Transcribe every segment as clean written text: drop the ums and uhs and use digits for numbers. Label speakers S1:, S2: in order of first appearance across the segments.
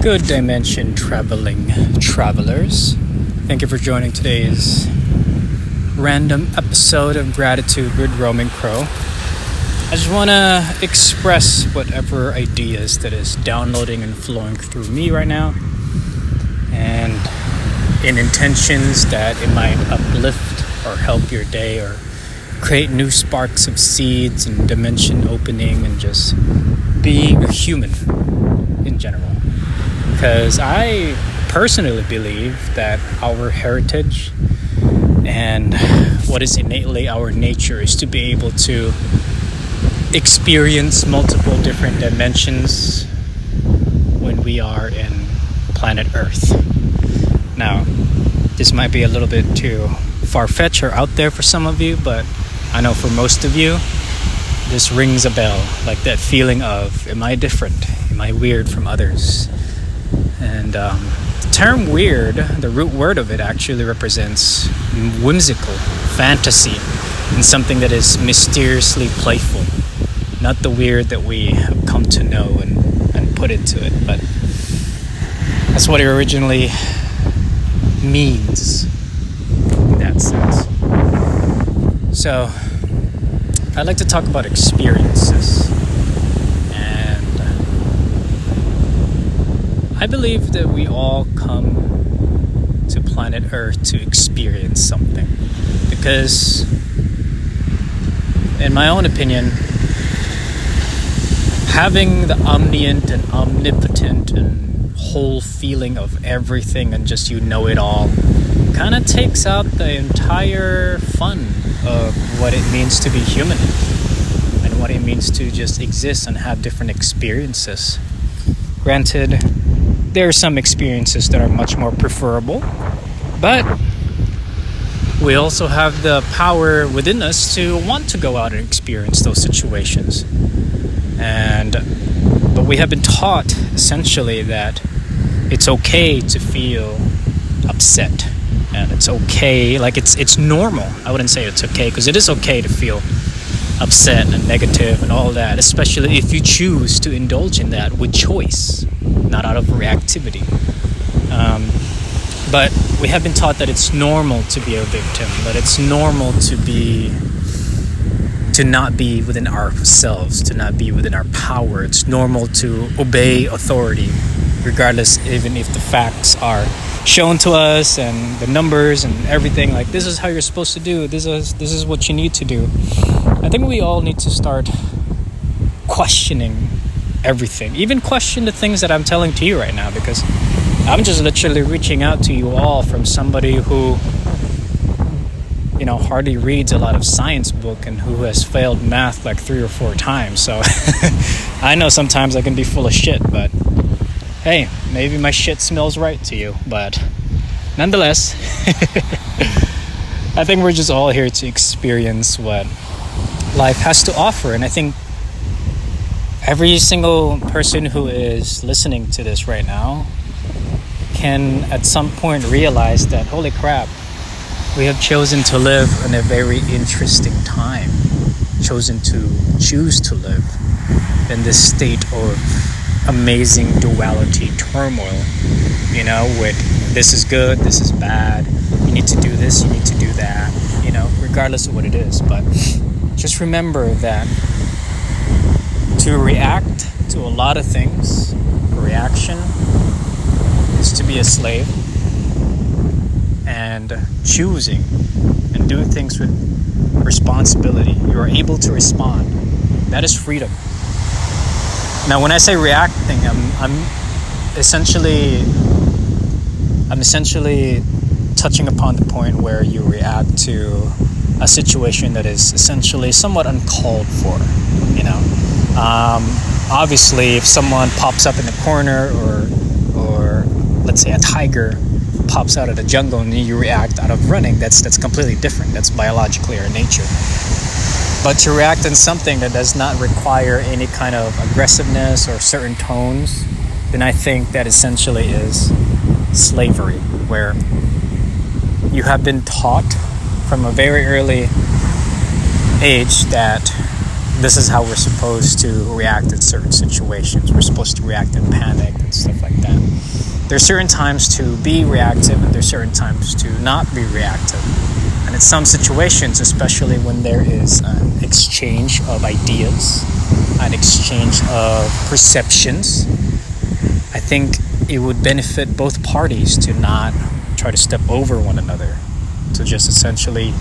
S1: Good dimension traveling travelers. Thank you for joining today's random episode of Gratitude with Roman Crow. I just want to express whatever ideas that is downloading and flowing through me right now, and in intentions that it might uplift or help your day or create new sparks of seeds and dimension opening and just being a human in general. Because I personally believe that our heritage and what is innately our nature is to be able to experience multiple different dimensions when we are in planet Earth. Now, this might be a little bit too far-fetched or out there for some of you, but I know for most of you, this rings a bell, like that feeling of, am I different? Am I weird from others? And the term weird, the root word of it actually represents whimsical, fantasy, and something that is mysteriously playful. Not the weird that we have come to know and put into it, but that's what it originally means in that sense. So, I'd like to talk about experiences. I believe that we all come to planet Earth to experience something. Because, in my own opinion, having the omniscient and omnipotent and whole feeling of everything and just you know it all kind of takes out the entire fun of what it means to be human and what it means to just exist and have different experiences. Granted, there are some experiences that are much more preferable, but we also have the power within us to want to go out and experience those situations. But we have been taught essentially that it's okay to feel upset, and it's okay, like it's normal. I wouldn't say it's okay, because it is okay to feel upset and negative and all that, especially if you choose to indulge in that with choice, not out of reactivity. But we have been taught that it's normal to be a victim, that it's normal to not be within ourselves, to not be within our power. It's normal to obey authority, regardless, even if the facts are shown to us and the numbers and everything. Like, this is how you're supposed to do. This is what you need to do. I think we all need to start questioning everything, even question the things that I'm telling to you right now, because I'm just literally reaching out to you all from somebody who, hardly reads a lot of science book and who has failed math like 3 or 4 times. So I know sometimes I can be full of shit, but hey, maybe my shit smells right to you. But nonetheless, I think we're just all here to experience what life has to offer. And I think every single person who is listening to this right now can at some point realize that, holy crap, we have chosen to live in a very interesting time, choose to live in this state of amazing duality turmoil, with this is good, this is bad, you need to do this, you need to do that, regardless of what it is. But just remember that to react to a lot of things, reaction is to be a slave, and choosing and doing things with responsibility. You are able to respond. That is freedom. Now, when I say reacting, I'm essentially touching upon the point where you react to a situation that is essentially somewhat uncalled for. Obviously, if someone pops up in the corner, or let's say a tiger pops out of the jungle and you react out of running, that's completely different. That's biologically our nature. But to react in something that does not require any kind of aggressiveness or certain tones, then I think that essentially is slavery, where you have been taught from a very early age that this is how we're supposed to react in certain situations. We're supposed to react in panic and stuff like that. There's certain times to be reactive and there's certain times to not be reactive. And in some situations, especially when there is an exchange of ideas, an exchange of perceptions, I think it would benefit both parties to not try to step over one another, to just essentially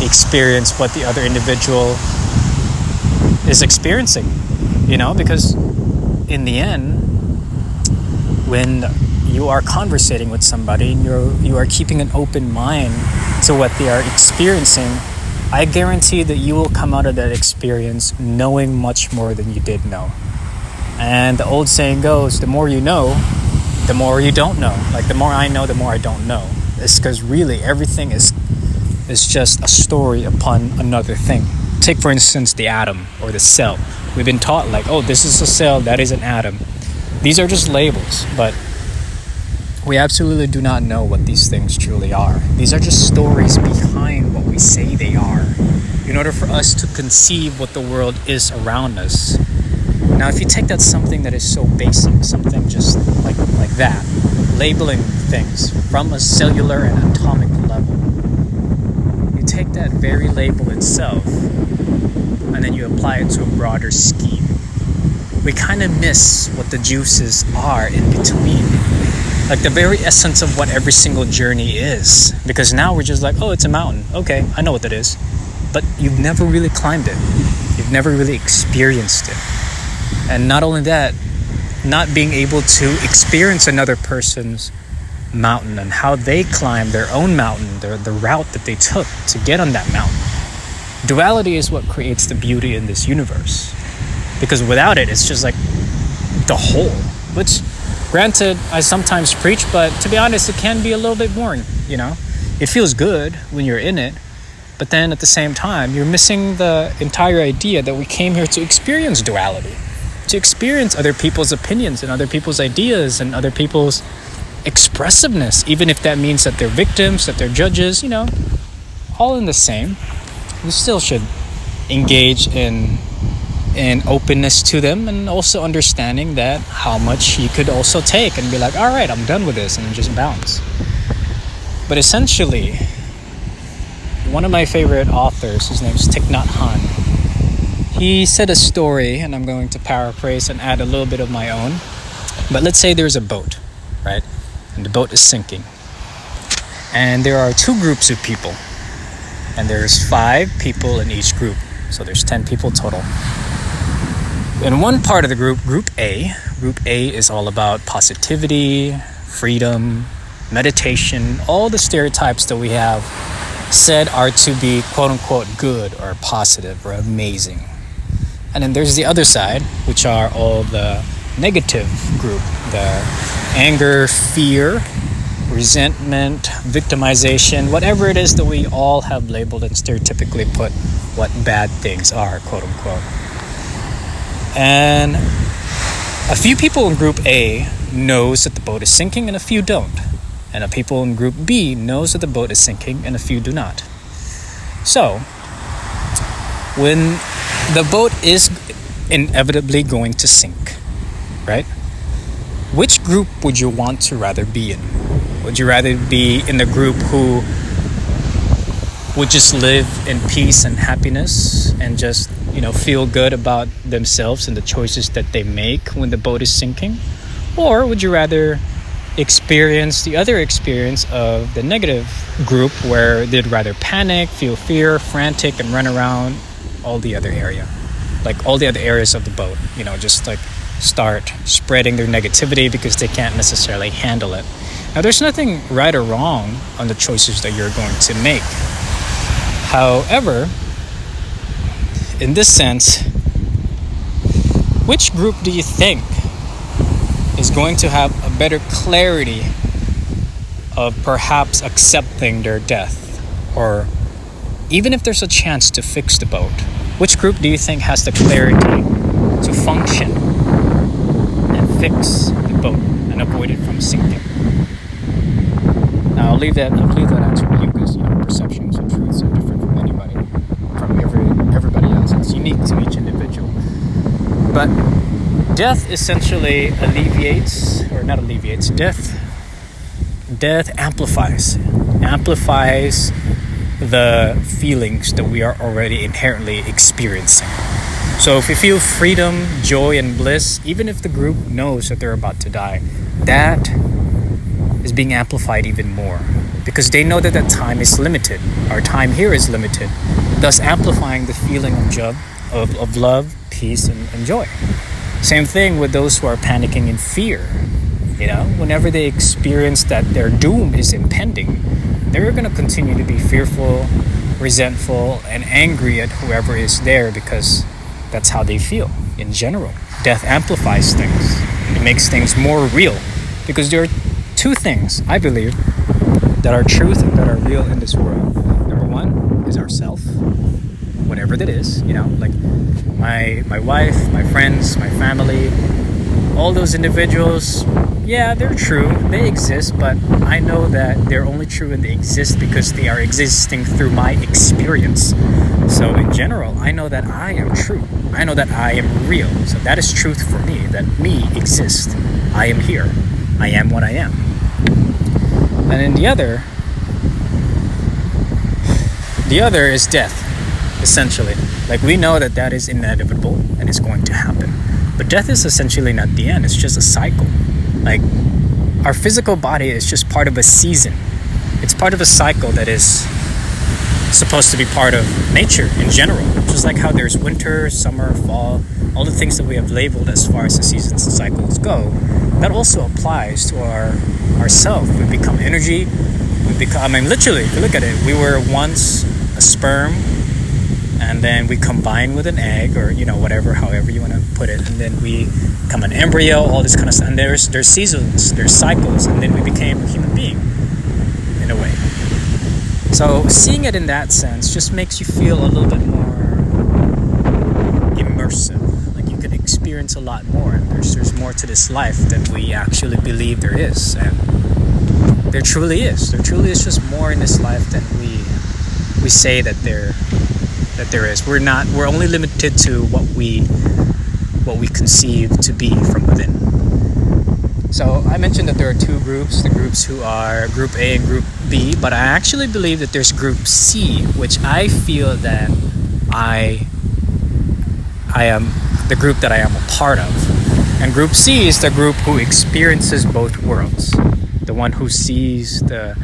S1: experience what the other individual is experiencing, because in the end, when you are conversating with somebody and you are keeping an open mind to what they are experiencing, I guarantee that you will come out of that experience knowing much more than you did know. And the old saying goes, the more you know, the more you don't know. Like, the more I know, the more I don't know. It's because really everything is just a story upon another thing. Take, for instance, the atom or the cell. We've been taught like, oh, this is a cell, that is an atom. These are just labels, but we absolutely do not know what these things truly are. These are just stories behind what we say they are, in order for us to conceive what the world is around us. Now, if you take that something that is so basic, something just like that, labeling things from a cellular and atomic level, you take that very label itself and then you apply it to a broader scheme. We kind of miss what the juices are in between. Like the very essence of what every single journey is. Because now we're just like, oh, it's a mountain. Okay, I know what that is. But you've never really climbed it. You've never really experienced it. And not only that, not being able to experience another person's mountain and how they climbed their own mountain, the route that they took to get on that mountain. Duality is what creates the beauty in this universe. Because without it, it's just like the whole. Which, granted, I sometimes preach, but to be honest, it can be a little bit boring, It feels good when you're in it, but then at the same time, you're missing the entire idea that we came here to experience duality. To experience other people's opinions and other people's ideas and other people's expressiveness, even if that means that they're victims, that they're judges, all in the same. You still should engage in openness to them, and also understanding that how much you could also take and be like, all right, I'm done with this, and just bounce. But essentially, one of my favorite authors, his name is Thich Nhat Hanh, he said a story, and I'm going to paraphrase and add a little bit of my own. But let's say there's a boat, right? And the boat is sinking. And there are two groups of people. And there's 5 people in each group. So there's 10 people total. In one part of the group, Group A is all about positivity, freedom, meditation, all the stereotypes that we have said are to be quote-unquote good or positive or amazing. And then there's the other side, which are all the negative group, the anger, fear, resentment, victimization, whatever it is that we all have labeled and stereotypically put what bad things are, quote-unquote. And a few people in Group A knows that the boat is sinking and a few don't. And the people in Group B knows that the boat is sinking and a few do not. So, when the boat is inevitably going to sink, right? Which group would you want to rather be in? Would you rather be in the group who would just live in peace and happiness and just, feel good about themselves and the choices that they make when the boat is sinking? Or would you rather experience the other experience of the negative group where they'd rather panic, feel fear, frantic, and run around all the other area? Like all the other areas of the boat, just like start spreading their negativity because they can't necessarily handle it. Now, there's nothing right or wrong on the choices that you're going to make. However, in this sense, which group do you think is going to have a better clarity of perhaps accepting their death? Or even if there's a chance to fix the boat, which group do you think has the clarity to function and fix the boat and avoid it from sinking? Now, I'll leave that answer to you because perceptions and truths are different from anybody, from everybody else. It's unique to each individual. But death essentially alleviates, or not alleviates, death amplifies the feelings that we are already inherently experiencing. So if we feel freedom, joy, and bliss, even if the group knows that they're about to die, that is being amplified even more because they know that that time is limited. Our time here is limited, thus amplifying the feeling of love, peace, and joy. Same thing with those who are panicking in fear. Whenever they experience that their doom is impending, they're going to continue to be fearful, resentful, and angry at whoever is there because that's how they feel in general. Death amplifies things. It makes things more real because there are two things, I believe, that are truth and that are real in this world. Number one is ourself, whatever that is, like my wife, my friends, my family, all those individuals, yeah, they're true, they exist, but I know that they're only true and they exist because they are existing through my experience. So in general, I know that I am true. I know that I am real. So that is truth for me, that me exists. I am here. I am what I am. And then the other is death, essentially. Like we know that that is inevitable and it's going to happen. But death is essentially not the end. It's just a cycle. Like our physical body is just part of a season. It's part of a cycle that is supposed to be part of nature in general. Just like how there's winter, summer, fall, all the things that we have labeled as far as the seasons and cycles go, that also applies to ourself. We become energy. Literally, if you look at it, we were once a sperm, and then we combine with an egg, or however you want to put it, and then we become an embryo, all this kind of stuff. And there's seasons, there's cycles, and then we became a human being in a way. So seeing it in that sense just makes you feel a little bit more immersive. Like you can experience a lot more, and there's more to this life than we actually believe there is, and there truly is. There truly is just more in this life than we say that there is. We're only limited to what we conceive to be from within. So I mentioned that there are two groups, the groups who are Group A and Group B, but I actually believe that there's Group C, which I feel that I am the group that I am a part of. And Group C is the group who experiences both worlds. The one who sees the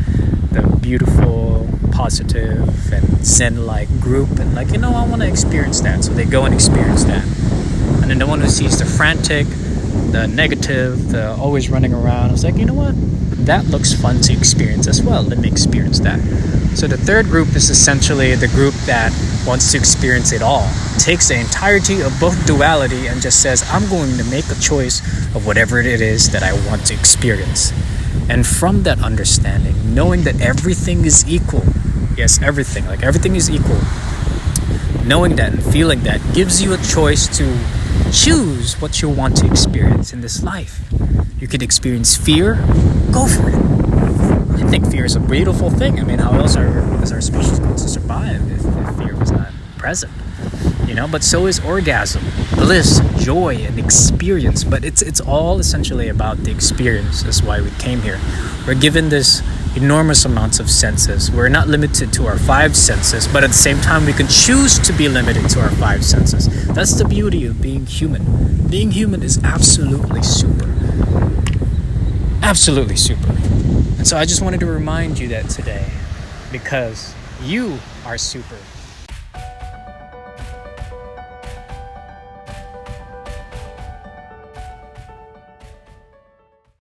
S1: beautiful, positive, and Zen-like group, and I want to experience that. So they go and experience that. And then the one who sees the frantic, the negative, the always running around, I was like, that looks fun to experience as well. Let me experience that. So the third group is essentially the group that wants to experience it all. Takes the entirety of both duality and just says, I'm going to make a choice of whatever it is that I want to experience. And from that understanding, knowing that everything is equal, yes, everything is equal, knowing that and feeling that gives you a choice to choose what you want to experience in this life. You could experience fear, go for it. I think fear is a beautiful thing. How else is our species going to survive if fear was not present? But so is orgasm, bliss, joy, and experience. But it's all essentially about the experience. That's why we came here. We're given this enormous amounts of senses. We're not limited to our 5 senses, but at the same time, we can choose to be limited to our 5 senses. That's the beauty of being human. Being human is absolutely super. Absolutely super. And so I just wanted to remind you that today, because you are super.